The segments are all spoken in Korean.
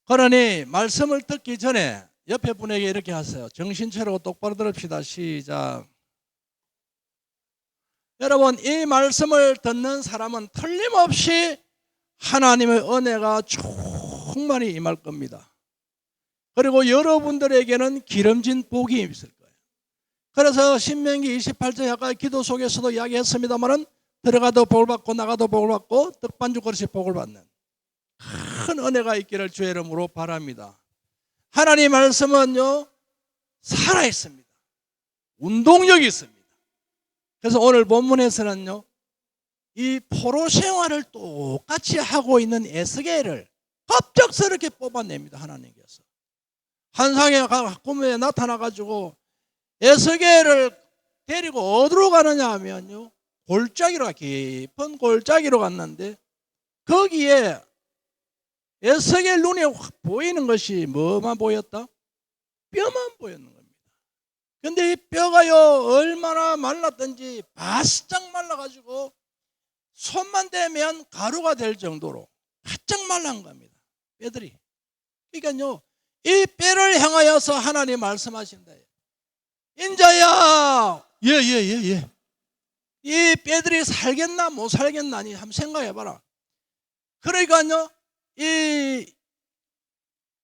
그러니 말씀을 듣기 전에 옆에 분에게 이렇게 하세요. 정신 차리고 똑바로 들읍시다. 시작. 여러분, 이 말씀을 듣는 사람은 틀림없이 하나님의 은혜가 충만히 임할 겁니다. 그리고 여러분들에게는 기름진 복이 있을 거예요. 그래서 신명기 28장 아까 기도 속에서도 이야기했습니다만은 들어가도 복을 받고 나가도 복을 받고 떡반죽 그릇이 복을 받는 큰 은혜가 있기를 주의 이름으로 바랍니다. 하나님 말씀은요 살아있습니다. 운동력이 있습니다. 그래서 오늘 본문에서는요 이 포로 생활을 똑같이 하고 있는 에스겔을 갑작스럽게 뽑아냅니다. 하나님께서 환상의 꿈에 나타나가지고 에스겔을 데리고 어디로 가느냐 하면요 골짜기로, 깊은 골짜기로 갔는데 거기에 에스겔 눈에 확 보이는 것이 뭐만 보였다? 뼈만 보였는 겁니다. 근데 이 뼈가요 얼마나 말랐든지 바싹 말라가지고 손만 대면 가루가 될 정도로 바짝 말란 겁니다. 뼈들이. 그러니까요 이 뼈를 향하여서 하나님 말씀하신다. 인자야, 예. 이 뼈들이 살겠나 못 살겠나니 한번 생각해봐라. 그러니까요 이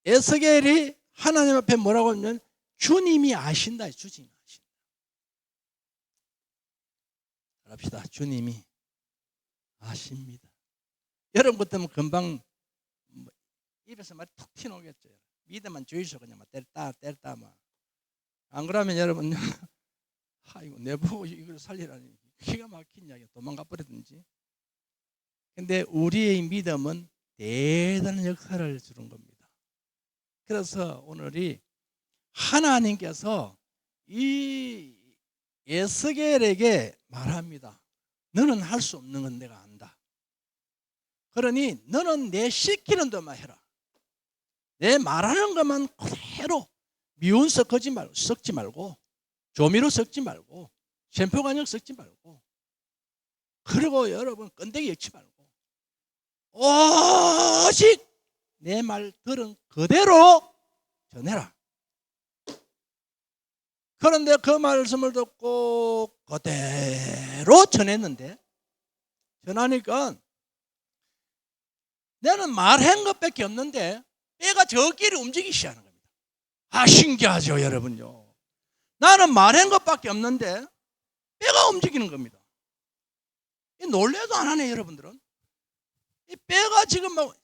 에스겔이 하나님 앞에 뭐라고 하면 주님이 아신다. 주님이 아신다. 합시다. 주님이 아십니다. 여러분 같으면 금방 입에서 말이 툭 튀어나오겠죠. 믿음만 주이소 그냥 막 때렸다 막. 안 그러면 여러분 아이고 내보고 이걸 살리라니 기가 막힌 이야기야. 도망가 버리든지. 근데 우리의 믿음은 대단한 역할을 주는 겁니다. 그래서 오늘이 하나님께서 이 에스겔에게 말합니다. 너는 할 수 없는 건 내가 안다. 그러니 너는 내 시키는 대로만 해라. 내 말하는 것만 그대로 미운 섞지 말고 조미료 섞지 말고 샴푸 간장 섞지 말고 그리고 여러분 건더기 엮지 말고 오직 내 말 들은 그대로 전해라. 그런데 그 말씀을 듣고 그대로 전했는데 전하니까 나는 말한 것밖에 없는데 뼈가 저끼리 움직이기 시작하는 겁니다. 아 신기하죠 여러분요. 나는 말한 것밖에 없는데 뼈가 움직이는 겁니다. 놀래도 안 하네 여러분들은. 이 뼈가 지금 막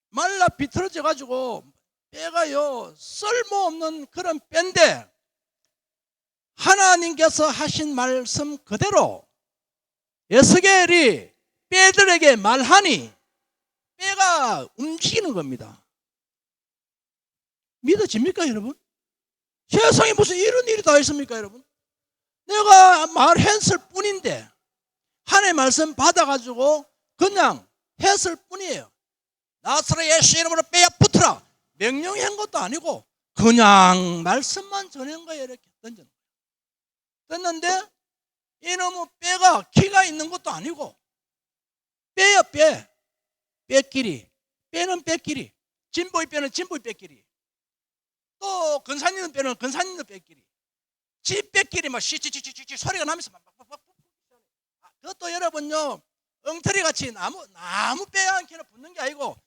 말라 비틀어져 가지고 뼈가요 쓸모없는 그런 뼈인데 하나님께서 하신 말씀 그대로 에스겔이 뼈들에게 말하니 뼈가 움직이는 겁니다. 믿어집니까 여러분? 세상에 무슨 이런 일이 다 있습니까 여러분? 내가 말했을 뿐인데 하나님의 말씀 받아가지고 그냥 했을 뿐이에요. 나사렛 예수 이름으로 뼈야 붙어라 명령한 것도 아니고 그냥 말씀만 전한 거예요. 이렇게 던졌는 거예요. 던졌는데 이놈의 뼈가 기가 있는 것도 아니고 뼈야 뼈. 뼈끼리 뼈는 뼈끼리 진보의 뼈는 진보의 뼈끼리 또 근산 있는 뼈는 근산 있는 뼈끼리 지 뼈끼리 막 시치치치치 소리가 나면서 막 그것도 여러분요 엉터리같이 나무 뼈 한 개나 붙는 게 아니고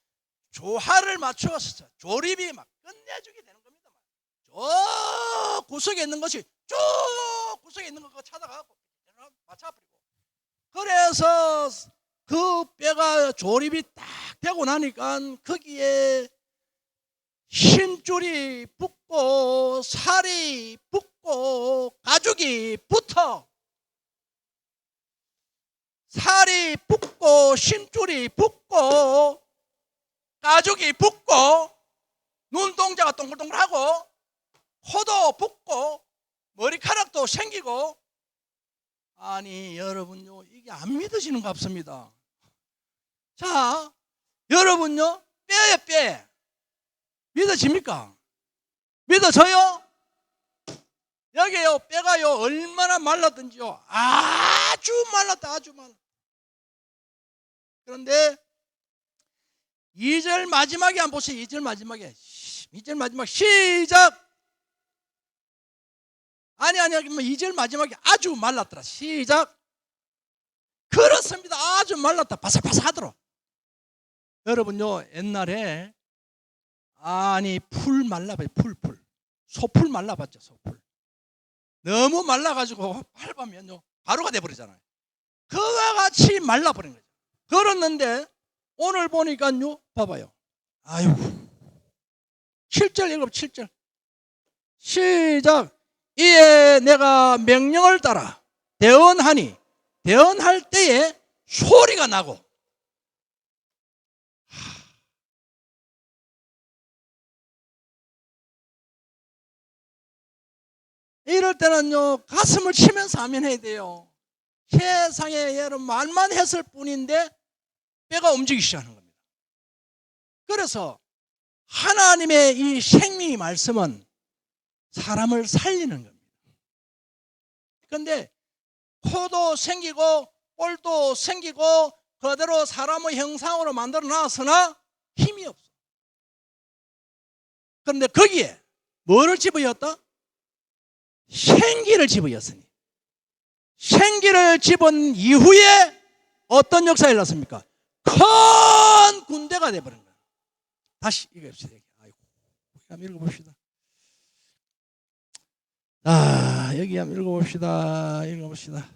조화를 맞추어서 조립이 막 끝내주게 되는 겁니다. 저 구석에 있는 것이 쭉 구석에 있는 거 찾아가고 맞춰버리고 그래서 그 뼈가 조립이 딱 되고 나니까 거기에 힘줄이 붙고 살이 붙고 가죽이 붙어 살이 붙고 힘줄이 붙고 가죽이 붙고 눈동자가 동글동글하고 코도 붙고 머리카락도 생기고 아니 여러분요 이게 안 믿어지는 것 같습니다. 자 여러분요 뼈에 뼈 믿어집니까? 믿어져요? 여기요 뼈가요 얼마나 말랐든지요 아주 말랐다 아주 말랐다. 그런데 2절 마지막에 한번 보세요. 2절 마지막에. 2절 마지막 시작. 아니 2절 마지막에 아주 말랐더라. 시작. 그렇습니다. 아주 말랐다. 바삭바삭하더라. 여러분요, 옛날에 풀 말라봐요. 풀 소풀 말라봤죠. 소풀 너무 말라가지고 밟으면요 가루가 돼버리잖아요. 그와 같이 말라버린 거죠. 그렇는데 오늘 보니까요, 봐봐요. 아유, 7절 읽어. 7절 시작. 이에 내가 명령을 따라 대언하니 대언할 때에 소리가 나고. 이럴 때는요 가슴을 치면서 아멘해야 돼요. 세상에 여러분 말만 했을 뿐인데 뼈가 움직이기 시작하는 겁니다. 그래서 하나님의 이 생명의 말씀은 사람을 살리는 겁니다. 그런데 코도 생기고 꼴도 생기고 그대로 사람의 형상으로 만들어 놨으나 힘이 없어. 그런데 거기에 뭐를 집어였다? 생기를 집어였으니 생기를 집은 이후에 어떤 역사가 일어났습니까? 큰 군대가 되어버린 거예요. 다시 읽읍시다. 아이고, 한번 읽어봅시다. 여기 한번 읽어봅시다.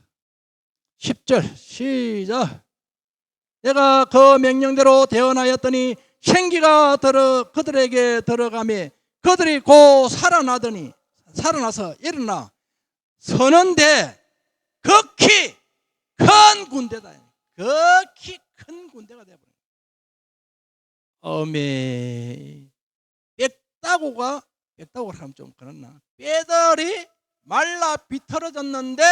10절 시작. 내가 그 명령대로 대언하였더니 생기가 그들에게 들어가며 그들이 곧 살아나서 일어나 서는데 극히 큰 군대다. 극히 큰 군대가 되어버린 거예요. 빽다구가 하면 좀 그렇나? 뼈들이 말라 비틀어졌는데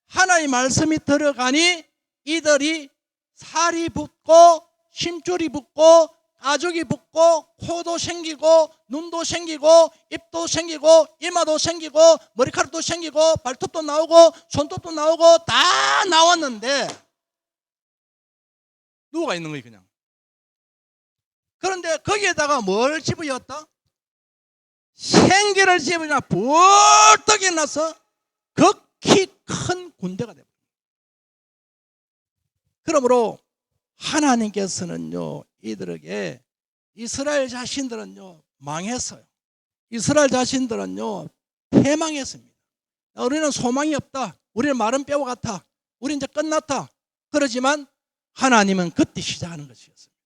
하나님의 말씀이 들어가니 이들이 살이 붙고 심줄이 붙고 가죽이 붙고 코도 생기고 눈도 생기고 입도 생기고 이마도 생기고 머리카락도 생기고 발톱도 나오고 손톱도 나오고 다 나왔는데 누가 있는 거예요 그냥. 그런데 거기에다가 뭘 집어였다? 생기를 집으냐 벌떡 일어나서 극히 큰 군대가 되어버립니다. 그러므로 하나님께서는요 이들에게 이스라엘 자신들은요 망했어요. 이스라엘 자신들은요 패망했습니다. 우리는 소망이 없다. 우리는 마른 뼈와 같아. 우리 이제 끝났다. 그러지만 하나님은 그때 시작하는 것이었습니다.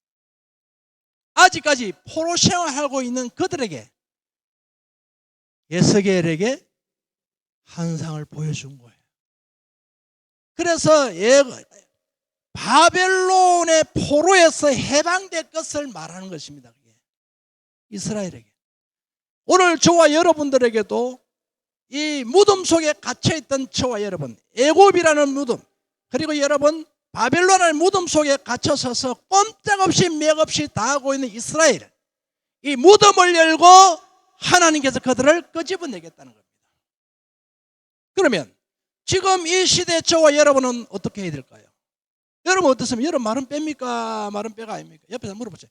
아직까지 포로 생활하고 있는 그들에게 에스겔에게 환상을 보여준 거예요. 그래서 바벨론의 포로에서 해방될 것을 말하는 것입니다. 그게 이스라엘에게. 오늘 저와 여러분들에게도 이 무덤 속에 갇혀있던 저와 여러분, 애굽이라는 무덤, 그리고 여러분 바벨론의 무덤 속에 갇혀서서 꼼짝없이 맥없이 당하고 있는 이스라엘, 이 무덤을 열고 하나님께서 그들을 끄집어내겠다는 겁니다. 그러면 지금 이 시대 저와 여러분은 어떻게 해야 될까요? 여러분 어떻습니까? 여러분 마른 뼈입니까? 마른 뼈가 아닙니까? 옆에서 물어보세요.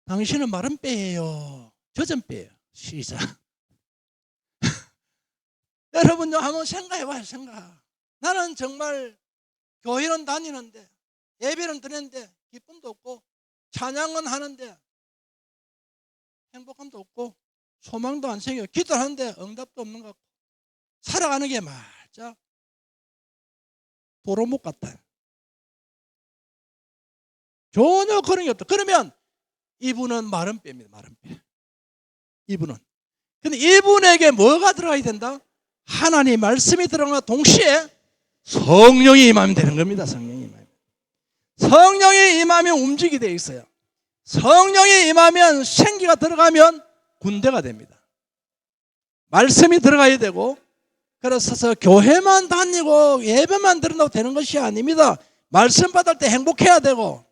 당신은 마른 뼈예요? 젖은 뼈예요? 시작. 여러분요 한번 생각해봐요. 나는 정말 교회는 다니는데 예배는 드리는데 기쁨도 없고 찬양은 하는데 행복함도 없고 소망도 안 생겨. 기도하는데 응답도 없는 것 같고 살아가는 게 말자 도로목 같아요. 전혀 그런 게 없다. 그러면 이분은 마른 뼈입니다. 마른 뼈. 이분은. 근데 이분에게 뭐가 들어가야 된다? 하나님의 말씀이 들어가 동시에 성령이 임하면 되는 겁니다. 성령이 임하면 움직이게 되어 있어요. 성령이 임하면 생기가 들어가면 군대가 됩니다. 말씀이 들어가야 되고, 그래서 교회만 다니고 예배만 드린다고 되는 것이 아닙니다. 말씀 받을 때 행복해야 되고,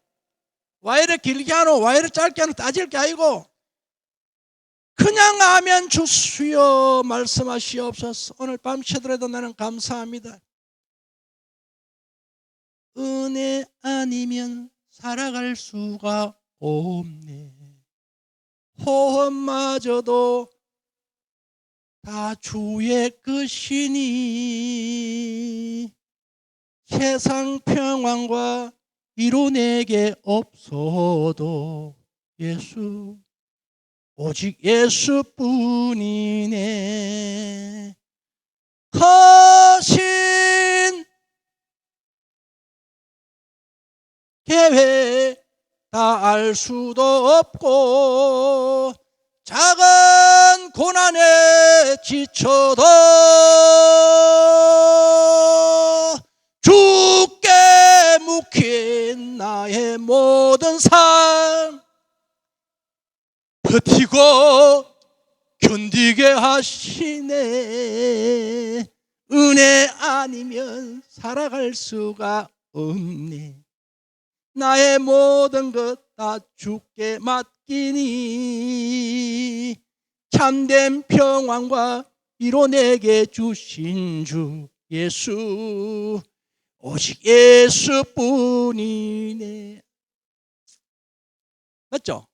와 이래 길게 하노 와 이래 짧게 하노 따질 게 아니고 그냥 아멘 주시오 말씀하시옵소서. 오늘 밤새더라도 나는 감사합니다. 은혜 아니면 살아갈 수가 없네. 호흡마저도 다 주의 것이니 세상 평안과 이루 내게 없어도 예수 오직 예수뿐이네. 거신 계획 다 알 수도 없고 작은 고난에 지쳐도 주께 묵힌 나의 모든 삶 버티고 견디게 하시네. 은혜 아니면 살아갈 수가 없네. 나의 모든 것 다 주께 맡기니 참된 평안과 이로 내게 주신 주 예수 오직 예수뿐이네. 맞죠?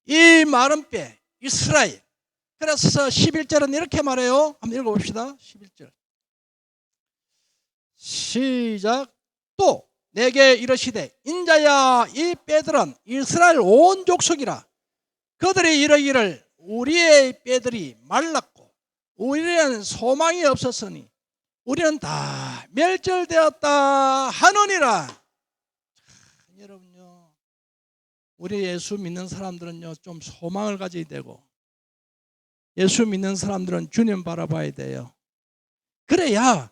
이 마른 뼈 이스라엘. 그래서 11절은 이렇게 말해요. 한번 읽어봅시다. 11절 시작. 또 내게 이르시되 인자야 이 뼈들은 이스라엘 온 족속이라. 그들이 이르기를 우리의 뼈들이 말랐고 우리는 소망이 없었으니 우리는 다 멸절되었다 하느니라. 여러분요, 우리 예수 믿는 사람들은요 좀 소망을 가져야 되고 예수 믿는 사람들은 주님 바라봐야 돼요. 그래야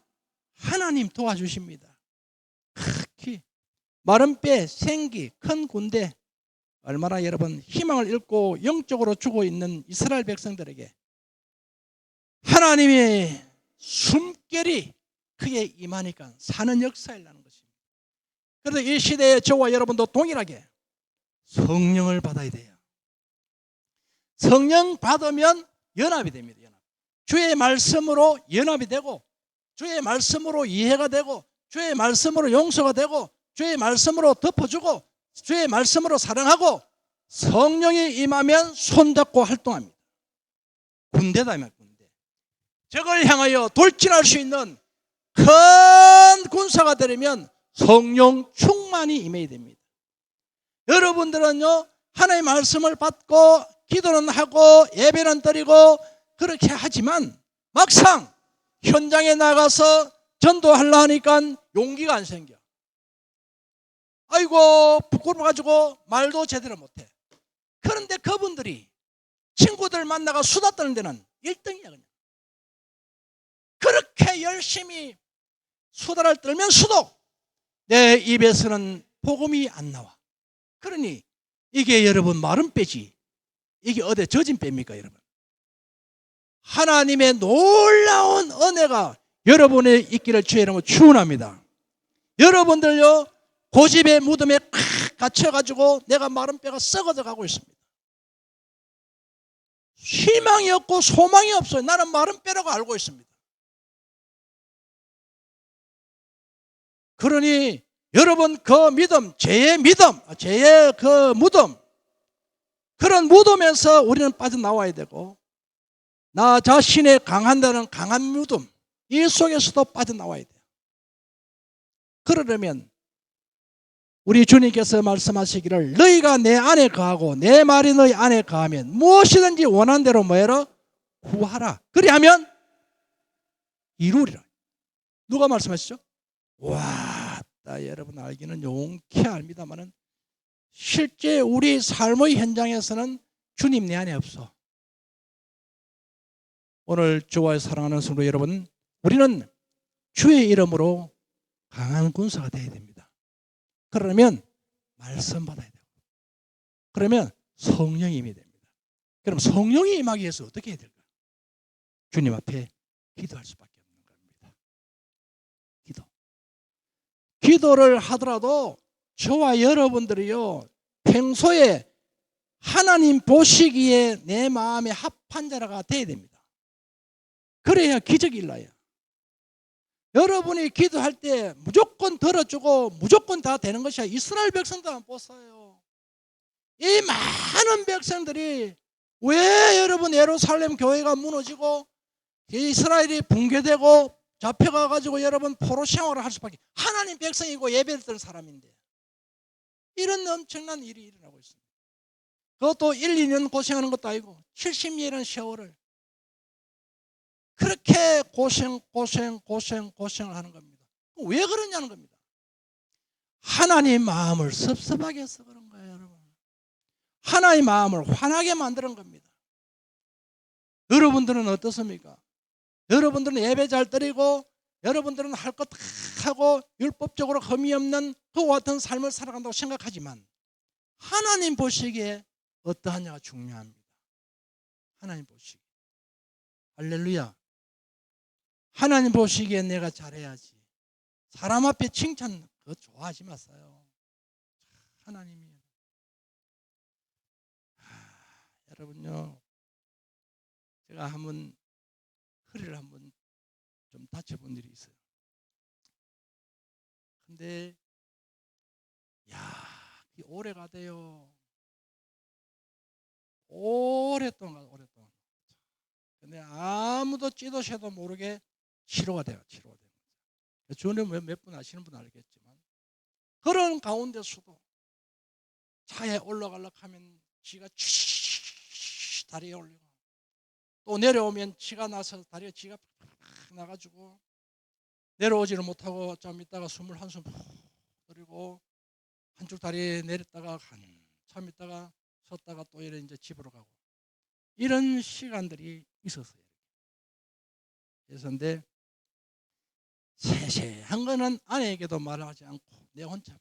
하나님 도와주십니다. 특히 마른 뼈, 생기, 큰 군대, 얼마나 여러분 희망을 잃고 영적으로 죽어 있는 이스라엘 백성들에게 하나님의 숨결이 크게 임하니까 사는 역사를 일어나는 것입니다. 그래서 이 시대에 저와 여러분도 동일하게 성령을 받아야 돼요. 성령 받으면 연합이 됩니다. 주의 말씀으로 연합이 되고 주의 말씀으로 이해가 되고 주의 말씀으로 용서가 되고 주의 말씀으로 덮어주고 주의 말씀으로 사랑하고 성령이 임하면 손잡고 활동합니다. 군대다 이 말. 군대. 적을 향하여 돌진할 수 있는 큰 군사가 되려면 성령 충만이 임해야 됩니다. 여러분들은요 하나님의 말씀을 받고 기도는 하고 예배는 드리고 그렇게 하지만 막상 현장에 나가서 전도하려 하니까 용기가 안 생겨. 아이고 부끄러워가지고 말도 제대로 못해. 그런데 그분들이 친구들 만나가 수다 떠는 데는 1등이야 그냥. 그렇게 열심히 수다를 떨면서도 내 입에서는 복음이 안 나와. 그러니 이게 여러분 마른 뼈지 이게 어디 젖은 뼈입니까 여러분? 하나님의 놀라운 은혜가 여러분의 있기를 주의 이름으로 축원합니다. 여러분들요 고집의 무덤에 꽉 갇혀가지고 내가 마른 뼈가 썩어져 가고 있습니다. 희망이 없고 소망이 없어요. 나는 마른 뼈라고 알고 있습니다. 그러니 여러분 그 믿음, 죄의 믿음, 죄의 그 무덤, 그런 무덤에서 우리는 빠져나와야 되고 나 자신의 강한다는 강한 무덤 이 속에서도 빠져나와야 돼요. 그러려면 우리 주님께서 말씀하시기를 너희가 내 안에 거하고 내 말이 너희 안에 거하면 무엇이든지 원하는 대로 뭐해라? 구하라. 그리하면 이루리라. 누가 말씀하시죠? 와, 여러분 알기는 용케 압니다만은 실제 우리 삶의 현장에서는 주님 내 안에 없어. 오늘 주와 사랑하는 성도 여러분, 우리는 주의 이름으로 강한 군사가 되어야 됩니다. 그러면 말씀 받아야 되고 그러면 성령이 임해야 됩니다. 그럼 성령이 임하기 위해서 어떻게 해야 될까요? 주님 앞에 기도할 수밖에 없는 겁니다. 기도를 하더라도 저와 여러분들이요 평소에 하나님 보시기에 내 마음에 합한 자가 되어야 됩니다. 그래야 기적이 일어나요. 여러분이 기도할 때 무조건 들어주고 무조건 다 되는 것이 아니라 이스라엘 백성들 한번 보세요. 이 많은 백성들이 왜 여러분 예루살렘 교회가 무너지고 이스라엘이 붕괴되고 잡혀가 가지고 여러분 포로 생활을 할 수밖에, 하나님 백성이고 예배를 드는 사람인데 이런 엄청난 일이 일어나고 있습니다. 그것도 1, 2년 고생하는 것도 아니고 70년이라는 세월을 그렇게 고생을 하는 겁니다. 왜 그러냐는 겁니다. 하나님 마음을 섭섭하게 해서 그런 거예요, 여러분. 하나님 마음을 화나게 만드는 겁니다. 여러분들은 어떻습니까? 여러분들은 예배 잘 드리고 여러분들은 할 것 다 하고 율법적으로 흠이 없는 그와 같은 삶을 살아간다고 생각하지만 하나님 보시기에 어떠하냐가 중요합니다. 하나님 보시기에. 할렐루야. 하나님 보시기에 내가 잘해야지. 사람 앞에 칭찬 그거 좋아하지 마세요. 하나님이. 여러분요, 제가 한번 허리를 한번 좀 다쳐본 일이 있어요. 근데 오래가 돼요. 오랫동안. 근데 아무도 찌도 새도 모르게 치료가 돼요. 주님 몇 분 아시는 분 알겠지만 그런 가운데서도 차에 올라가려고 하면 지가 다리에 올리고 또 내려오면 지가 나서 다리에 지가 팍 나가지고 내려오지를 못하고 좀 있다가 숨을 한숨 들이고 한쪽 다리에 내렸다가 한참 있다가 섰다가 또 이래 이제 집으로 가고 이런 시간들이 있었어요. 그래서인데 세세한 거는 아내에게도 말하지 않고 내 혼자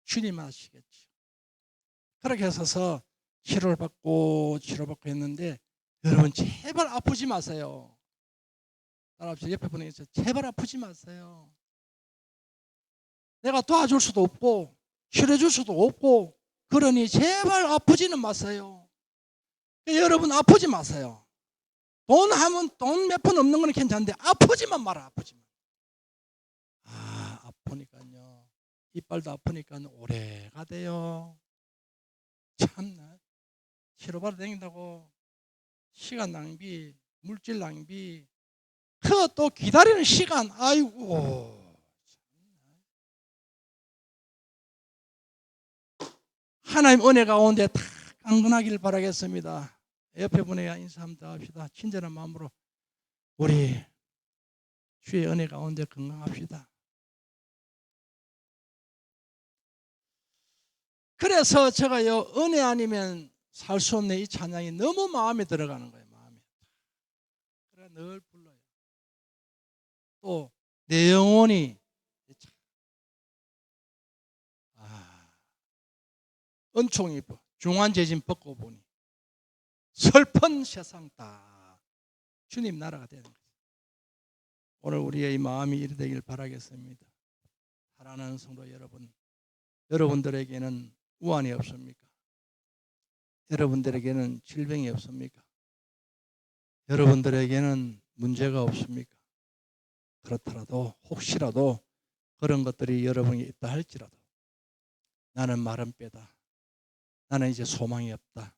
주님 아시겠죠. 그렇게 해서 치료를 받고 했는데 여러분 제발 아프지 마세요. 따라합시다. 옆에 분에게 제발 아프지 마세요. 내가 도와줄 수도 없고 치료해 줄 수도 없고 그러니 제발 아프지는 마세요. 여러분 아프지 마세요. 돈 몇 푼 없는 건 괜찮은데 아프지만 마라. 아프지만. 아프니까요. 이빨도 아프니까 오래가 돼요. 참나. 치료받아 다닌다고 시간 낭비, 물질 낭비, 그것도 기다리는 시간, 아이고. 하나님 은혜 가운데 다 강건하기를 바라겠습니다. 옆에 분에게 인사 한번 합시다. 친절한 마음으로 우리 주의 은혜 가운데 건강합시다. 그래서 제가요, 은혜 아니면 살 수 없는 이 찬양이 너무 마음에 들어가는 거예요. 마음에. 그래 늘 불러요. 또 내 영혼이 은총이 입어 중환제진 벗고 보니 슬픈 세상 다 주님 나라가 되는 거예요. 오늘 우리의 마음이 이리 되길 바라겠습니다. 사랑하는 성도 여러분, 여러분들에게는 우환이 없습니까? 여러분들에게는 질병이 없습니까? 여러분들에게는 문제가 없습니까? 그렇더라도 혹시라도 그런 것들이 여러분이 있다 할지라도 나는 마른 뼈다. 나는 이제 소망이 없다.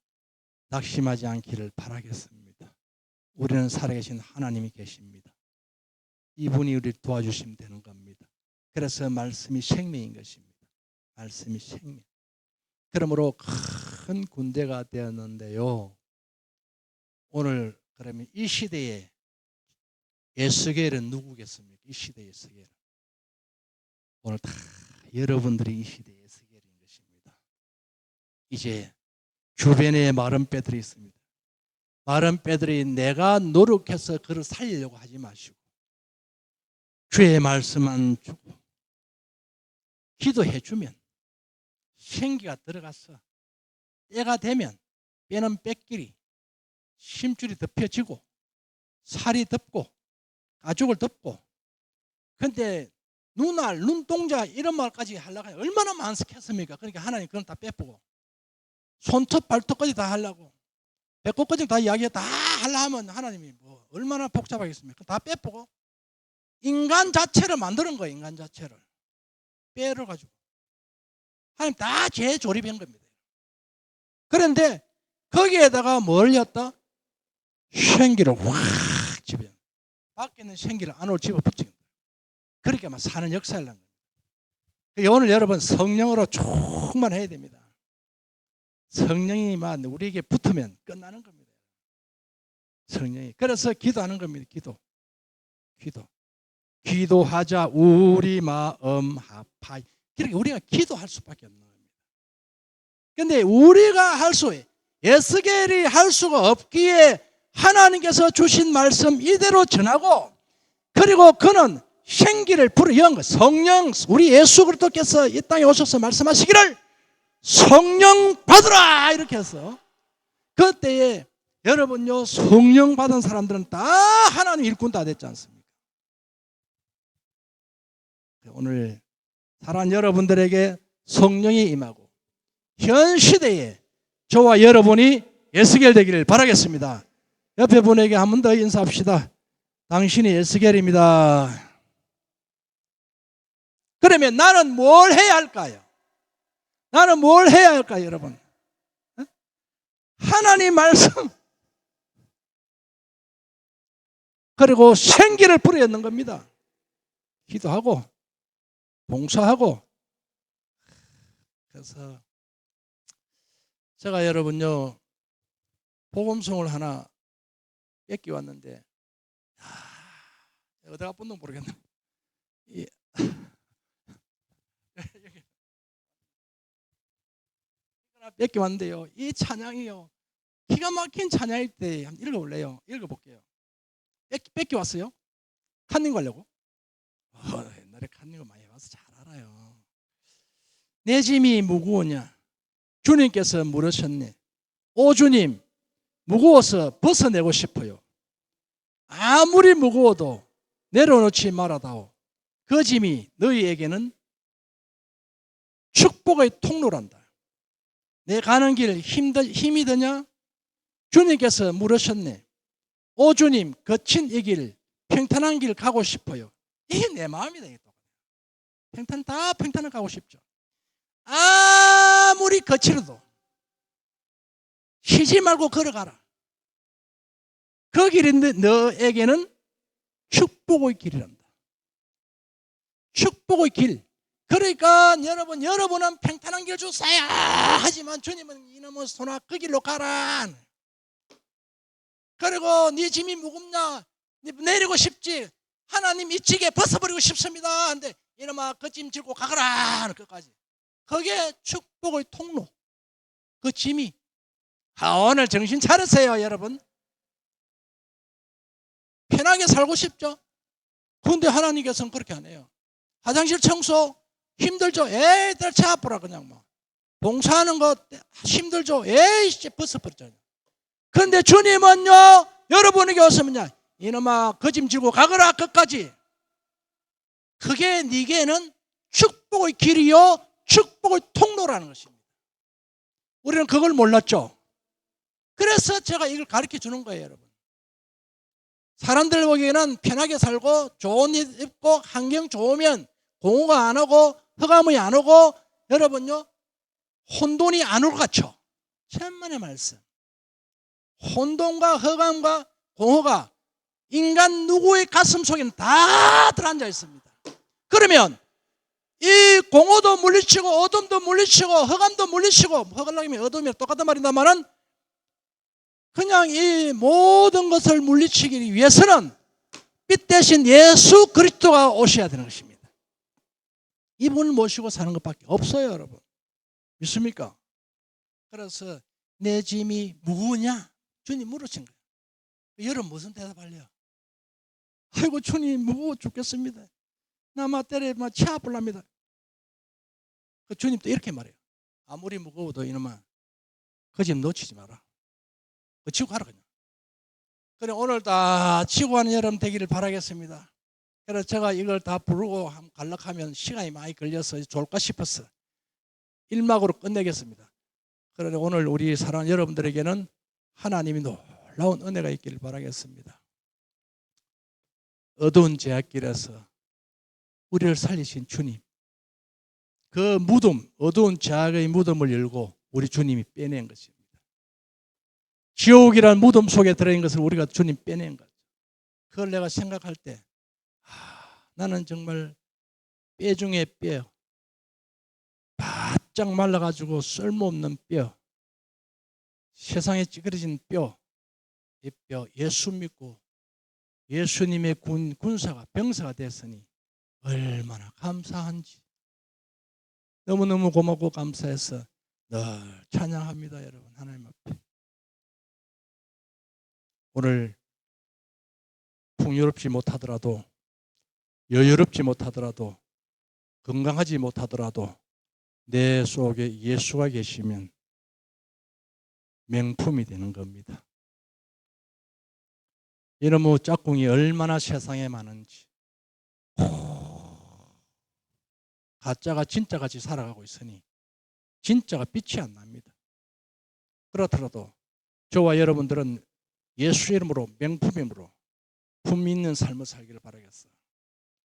낙심하지 않기를 바라겠습니다. 우리는 살아계신 하나님이 계십니다. 이분이 우리를 도와주시면 되는 겁니다. 그래서 말씀이 생명인 것입니다. 말씀이 생명. 그러므로 큰 군대가 되었는데요. 오늘 그러면 이 시대에 에스겔은 누구겠습니까? 이 시대의 에스겔은 오늘 다 여러분들이 이 시대의 에스겔인 것입니다. 이제 주변에 마른 뼈들이 있습니다. 마른 뼈들이 내가 노력해서 그를 살리려고 하지 마시고 주의 말씀만 주고 기도해 주면 생기가 들어가서 때가 되면 뼈는 뼈끼리 심줄이 덮여지고 살이 덮고 가죽을 덮고 근데 눈알, 눈동자 이런 말까지 하려고 하면 얼마나 많겠습니까? 그러니까 하나님 그건 다 빼보고 손톱 발톱까지 다 하려고 배꼽까지 다 이야기 다 하려 하면 하나님이 뭐 얼마나 복잡하겠습니까? 다 빼보고 인간 자체를 만드는 거예요. 인간 자체를 뼈를 가지고 하나님 다 재조립한 겁니다. 그런데 거기에다가 뭘 했다? 생기를 확 집어. 밖에 있는 생기를 안으로 집어붙이는 거예요. 그렇게 막 사는 역사를 한 거예요. 오늘 여러분 성령으로 충만해야 됩니다. 성령이만 우리에게 붙으면 끝나는 겁니다. 성령이. 그래서 기도하는 겁니다. 기도하자 우리 마음 합하여. 그렇게 우리가 기도할 수밖에 없는 겁니다. 그런데 우리가 에스겔이 할 수가 없기에 하나님께서 주신 말씀 이대로 전하고, 그리고 그는 생기를 불어연 것. 성령, 우리 예수 그리스도께서 이 땅에 오셔서 말씀하시기를 성령 받으라 이렇게 해서, 그때에 여러분요, 성령 받은 사람들은 다 하나님 일꾼 다 됐지 않습니까? 오늘 사랑하는 여러분들에게 성령이 임하고 현 시대에 저와 여러분이 에스겔 되기를 바라겠습니다. 옆에 분에게 한 번 더 인사합시다. 당신이 에스겔입니다. 그러면 나는 뭘 해야 할까요? 나는 뭘 해야 할까요, 여러분? 하나님 말씀, 그리고 생기를 불어넣는 겁니다. 기도하고 봉사하고. 그래서 제가 여러분요, 복음송을 하나 뺏겨왔는데, 어디가 본지 모르겠네. 뺏겨왔는데요, 이 찬양이요, 기가 막힌 찬양일 때 한번 읽어볼래요? 읽어볼게요. 뺏겨왔어요? 칸닝 가려고? 옛날에 칸닝을 많이 해봐서 잘 알아요. 내 짐이 무거우냐? 주님께서 물으셨네. 오 주님, 무거워서 벗어내고 싶어요. 아무리 무거워도 내려놓지 말아다오. 그 짐이 너희에게는 축복의 통로란다. 내 가는 길 힘이 드냐? 주님께서 물으셨네. 오 주님, 거친 이 길, 평탄한 길 가고 싶어요. 이게 내 마음이다. 평탄을 가고 싶죠. 아무리 거칠어도 쉬지 말고 걸어가라. 그 길인데 너에게는 축복의 길이란다. 축복의 길. 그러니까 여러분은 평탄한 길 주세요 하지만 주님은 이놈의 소나 그 길로 가라. 그리고 네 짐이 무겁냐? 내리고 싶지? 하나님 이 지게 벗어버리고 싶습니다. 근데 이놈아 그 짐 지고 가거라. 끝까지. 그게 축복의 통로. 그 짐이. 오늘 정신 차리세요, 여러분. 편하게 살고 싶죠? 그런데 하나님께서는 그렇게 안 해요. 화장실 청소 힘들죠? 애들 차 아프라 그냥 뭐. 봉사하는 거 힘들죠? 에이 벗어버렸잖아요. 그런데 주님은요, 여러분에게 왔으면요, 이놈아 그 짐 지고 가거라 끝까지. 그게 네게는 축복의 길이요 축복의 통로라는 것입니다. 우리는 그걸 몰랐죠. 그래서 제가 이걸 가르쳐 주는 거예요, 여러분. 사람들 보기에는 편하게 살고 좋은 옷 입고 환경 좋으면 공허가 안 오고 흑암이 안 오고 여러분요 혼돈이 안 올 것 같죠. 천만의 말씀. 혼돈과 흑암과 공허가 인간 누구의 가슴 속에는 다 들어앉아 있습니다. 그러면 이 공허도 물리치고 어둠도 물리치고 흑암도 물리치고, 흑암이면 어둠이랑 똑같단 말인다만은 그냥 이 모든 것을 물리치기 위해서는 빛 대신 예수 그리스도가 오셔야 되는 것입니다. 이분을 모시고 사는 것밖에 없어요, 여러분. 믿습니까? 그래서 내 짐이 무거우냐? 주님 물으신 거예요. 여러분 무슨 대답할래요? 아이고 주님 무거워 죽겠습니다. 나 때려 치 아플랍니다. 그 주님도 이렇게 말해요. 아무리 무거워도 이놈아 그 짐 놓치지 마라. 그 치고 가라 그냥. 그래 오늘 다 치고 가는 여러분 되기를 바라겠습니다. 그래서 제가 이걸 다 부르고 갈락하면 시간이 많이 걸려서 좋을까 싶어서 1막으로 끝내겠습니다. 그러나 오늘 우리 사랑하는 여러분들에게는 하나님이 놀라운 은혜가 있기를 바라겠습니다. 어두운 제약길에서 우리를 살리신 주님, 그 무덤, 어두운 제약의 무덤을 열고 우리 주님이 빼낸 것입니다. 지옥이라는 무덤 속에 들어있는 것을 우리가 주님 빼낸 거죠. 그걸 내가 생각할 때 나는 정말 뼈 중에 뼈, 바짝 말라가지고 쓸모없는 뼈, 세상에 찌그러진 뼈, 이 뼈 예수 믿고 예수님의 군사가 병사가 됐으니 얼마나 감사한지 너무너무 고맙고 감사해서 늘 찬양합니다. 여러분 하나님 앞에. 오늘 풍요롭지 못하더라도 여유롭지 못하더라도 건강하지 못하더라도 내 속에 예수가 계시면 명품이 되는 겁니다. 이놈의 짝꿍이 얼마나 세상에 많은지 가짜가 진짜같이 살아가고 있으니 진짜가 빛이 안 납니다. 그렇더라도 저와 여러분들은 예수 이름으로 명품임으로 품 있는 삶을 살기를 바라겠어요.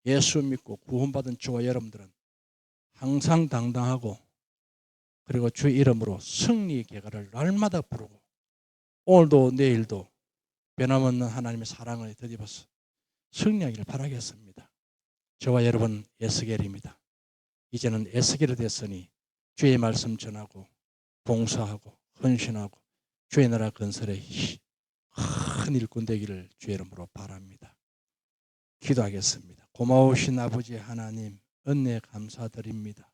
예수 믿고 구원받은 저와 여러분들은 항상 당당하고 그리고 주 이름으로 승리의 계가를 날마다 부르고 오늘도 내일도 변함없는 하나님의 사랑을 덧입어서 승리하기를 바라겠습니다. 저와 여러분 에스겔입니다. 이제는 에스겔이 됐으니 주의 말씀 전하고 봉사하고 헌신하고 주의 나라 건설에 큰 일꾼 되기를 주의 이름으로 바랍니다. 기도하겠습니다. 고마우신 아버지 하나님 은혜 감사드립니다.